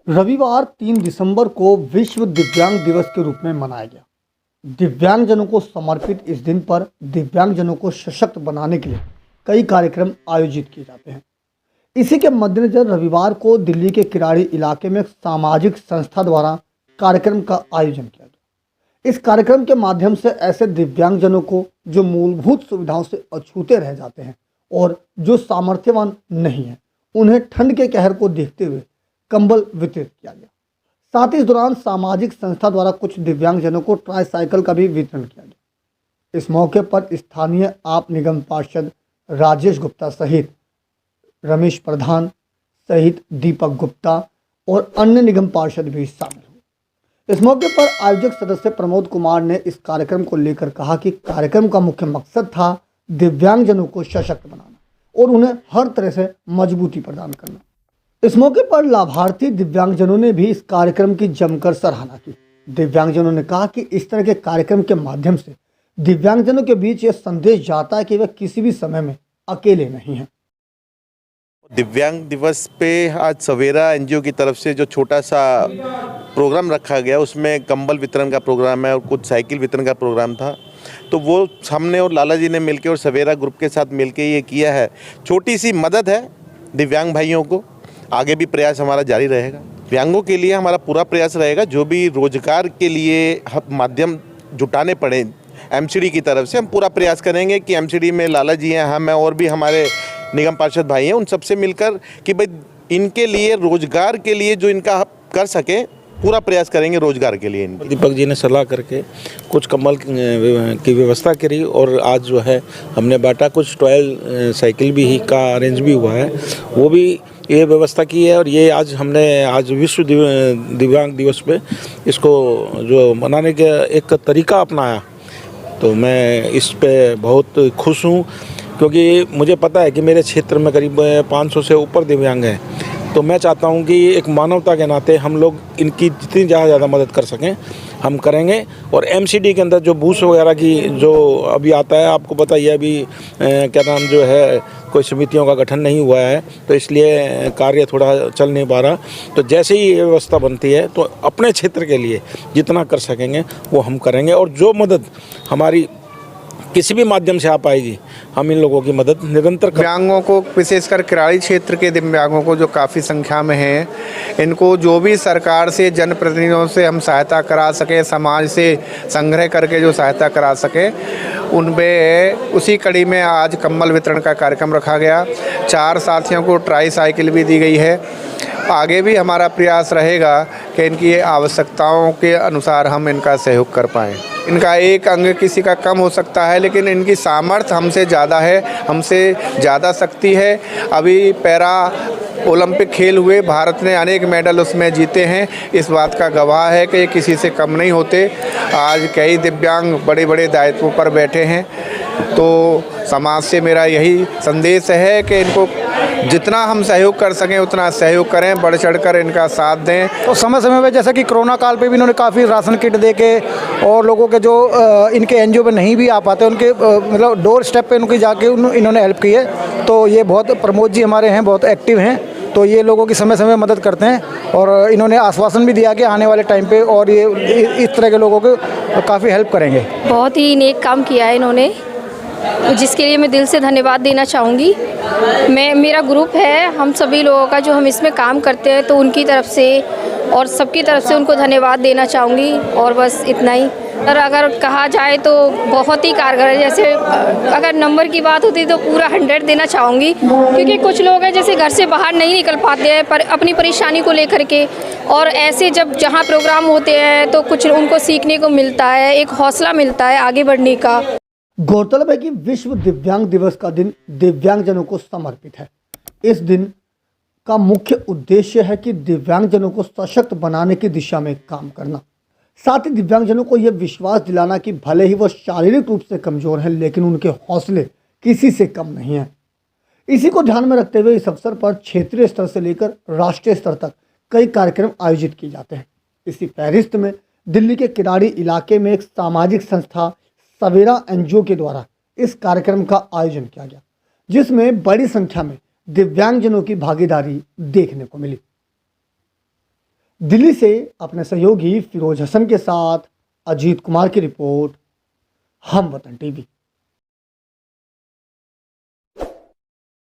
रविवार 3 दिसंबर को विश्व दिव्यांग दिवस के रूप में मनाया गया। दिव्यांगजनों को समर्पित इस दिन पर दिव्यांगजनों को सशक्त बनाने के लिए कई कार्यक्रम आयोजित किए जाते हैं। इसी के मद्देनजर रविवार को दिल्ली के किराड़ी इलाके में एक सामाजिक संस्था द्वारा कार्यक्रम का आयोजन किया गया। इस कार्यक्रम के माध्यम से ऐसे दिव्यांगजनों को जो मूलभूत सुविधाओं से अछूते रह जाते हैं और जो सामर्थ्यवान नहीं है, उन्हें ठंड के कहर को देखते हुए कंबल वितरित किया गया। साथ ही इस दौरान सामाजिक संस्था द्वारा कुछ दिव्यांगजनों को ट्राईसाइकिल का भी वितरण किया गया। इस मौके पर स्थानीय आप निगम पार्षद राजेश गुप्ता सहित रमेश प्रधान सहित दीपक गुप्ता और अन्य निगम पार्षद भी शामिल हुए। इस मौके पर आयोजक सदस्य प्रमोद कुमार ने इस कार्यक्रम को लेकर कहा कि कार्यक्रम का मुख्य मकसद था दिव्यांगजनों को सशक्त बनाना और उन्हें हर तरह से मजबूती प्रदान करना। इस मौके पर लाभार्थी दिव्यांगजनों ने भी इस कार्यक्रम की जमकर सराहना की। दिव्यांगजनों ने कहा कि इस तरह के कार्यक्रम के माध्यम से दिव्यांगजनों के बीच यह संदेश जाता है कि वे किसी भी समय में अकेले नहीं हैं। दिव्यांग दिवस पे आज सवेरा एनजीओ की तरफ से जो छोटा सा प्रोग्राम रखा गया, उसमें कंबल वितरण का प्रोग्राम है और कुछ साइकिल वितरण का प्रोग्राम था। तो वो हमने और लाला जी ने मिलकर और सवेरा ग्रुप के साथ मिलकर ये किया है। छोटी सी मदद है दिव्यांग भाइयों को। आगे भी प्रयास हमारा जारी रहेगा। दिव्यांगों के लिए हमारा पूरा प्रयास रहेगा। जो भी रोजगार के लिए माध्यम जुटाने पड़े एमसीडी की तरफ से, हम पूरा प्रयास करेंगे कि एमसीडी में लाला जी हैं, हम हैं और भी हमारे निगम पार्षद भाई हैं, उन सबसे मिलकर कि भाई इनके लिए रोजगार के लिए जो इनका कर सके, पूरा प्रयास करेंगे रोजगार के लिए। दीपक जी ने सलाह करके कुछ कंबल की व्यवस्था करी और आज जो है हमने बांटा। कुछ टॉयल साइकिल भी का अरेंज भी हुआ है, वो भी ये व्यवस्था की है। और ये आज विश्व दिव्यांग दिवस पे इसको जो मनाने का एक तरीका अपनाया, तो मैं इस पे बहुत खुश हूँ, क्योंकि मुझे पता है कि मेरे क्षेत्र में करीब 500 से ऊपर दिव्यांग हैं। तो मैं चाहता हूं कि एक मानवता के नाते हम लोग इनकी जितनी ज़्यादा मदद कर सकें हम करेंगे। और एमसीडी के अंदर जो बूथ वगैरह की जो अभी आता है, आपको पता ही है अभी क्या नाम जो है, कोई समितियों का गठन नहीं हुआ है, तो इसलिए कार्य थोड़ा चल नहीं पा रहा। तो जैसे ही ये व्यवस्था बनती है तो अपने क्षेत्र के लिए जितना कर सकेंगे वो हम करेंगे। और जो मदद हमारी किसी भी माध्यम से आ पाएगी, हम इन लोगों की मदद निरंतर दिव्यांगों को, विशेषकर किराड़ी क्षेत्र के दिव्यांगों को जो काफ़ी संख्या में हैं, इनको जो भी सरकार से, जनप्रतिनिधियों से हम सहायता करा सकें, समाज से संग्रह करके जो सहायता करा सकें, उनमें उसी कड़ी में आज कंबल वितरण का कार्यक्रम रखा गया। 4 साथियों को ट्राईसाइकिल भी दी गई है। आगे भी हमारा प्रयास रहेगा कि इनकी आवश्यकताओं के अनुसार हम इनका सहयोग कर पाएँ। इनका एक अंग किसी का कम हो सकता है, लेकिन इनकी सामर्थ्य हमसे ज़्यादा है, हमसे ज़्यादा शक्ति है। अभी पैरा ओलंपिक खेल हुए, भारत ने अनेक मेडल उसमें जीते हैं। इस बात का गवाह है कि ये किसी से कम नहीं होते। आज कई दिव्यांग बड़े बड़े दायित्वों पर बैठे हैं। तो समाज से मेरा यही संदेश है कि इनको जितना हम सहयोग कर सकें उतना सहयोग करें, बढ़ चढ़कर इनका साथ दें। तो समय समय पे, जैसा कि कोरोना काल पे भी इन्होंने काफ़ी राशन किट दे के और लोगों के जो इनके एनजीओ पे नहीं भी आ पाते, उनके मतलब डोर स्टेप पे उनकी जाके इन्होंने हेल्प की है। तो ये बहुत, प्रमोद जी हमारे हैं, बहुत एक्टिव हैं। तो ये लोगों की समय समय मदद करते हैं और इन्होंने आश्वासन भी दिया कि आने वाले टाइम पे और ये इस तरह के लोगों को काफ़ी हेल्प करेंगे। बहुत ही नेक काम किया है इन्होंने, जिसके लिए मैं दिल से धन्यवाद देना चाहूँगी। मेरा ग्रुप है, हम सभी लोगों का जो हम इसमें काम करते हैं, तो उनकी तरफ से और सबकी तरफ से उनको धन्यवाद देना चाहूँगी। और बस इतना ही। और अगर कहा जाए तो बहुत ही कारगर है। जैसे अगर नंबर की बात होती तो पूरा 100 देना चाहूँगी, क्योंकि कुछ लोग हैं जैसे घर से बाहर नहीं निकल पाते हैं पर अपनी परेशानी को लेकर के, और ऐसे जब जहाँ प्रोग्राम होते हैं तो कुछ उनको सीखने को मिलता है, एक हौसला मिलता है आगे बढ़ने का। गौरतलब है कि विश्व दिव्यांग दिवस का दिन दिव्यांगजनों को समर्पित है। इस दिन का मुख्य उद्देश्य है कि दिव्यांगजनों को सशक्त बनाने की दिशा में काम करना, साथ ही दिव्यांगजनों को यह विश्वास दिलाना कि भले ही वह शारीरिक रूप से कमजोर हैं, लेकिन उनके हौसले किसी से कम नहीं हैं। इसी को ध्यान में रखते हुए इस अवसर पर क्षेत्रीय स्तर से लेकर राष्ट्रीय स्तर तक कई कार्यक्रम आयोजित किए जाते हैं। इसी फहरिस्त में दिल्ली के किराड़ी इलाके में एक सामाजिक संस्था सवेरा एनजीओ के द्वारा इस कार्यक्रम का आयोजन किया गया, जिसमें बड़ी संख्या में दिव्यांगजनों की भागीदारी देखने को मिली। दिल्ली से अपने सहयोगी फिरोज हसन के साथ अजीत कुमार की रिपोर्ट, हम वतन टीवी।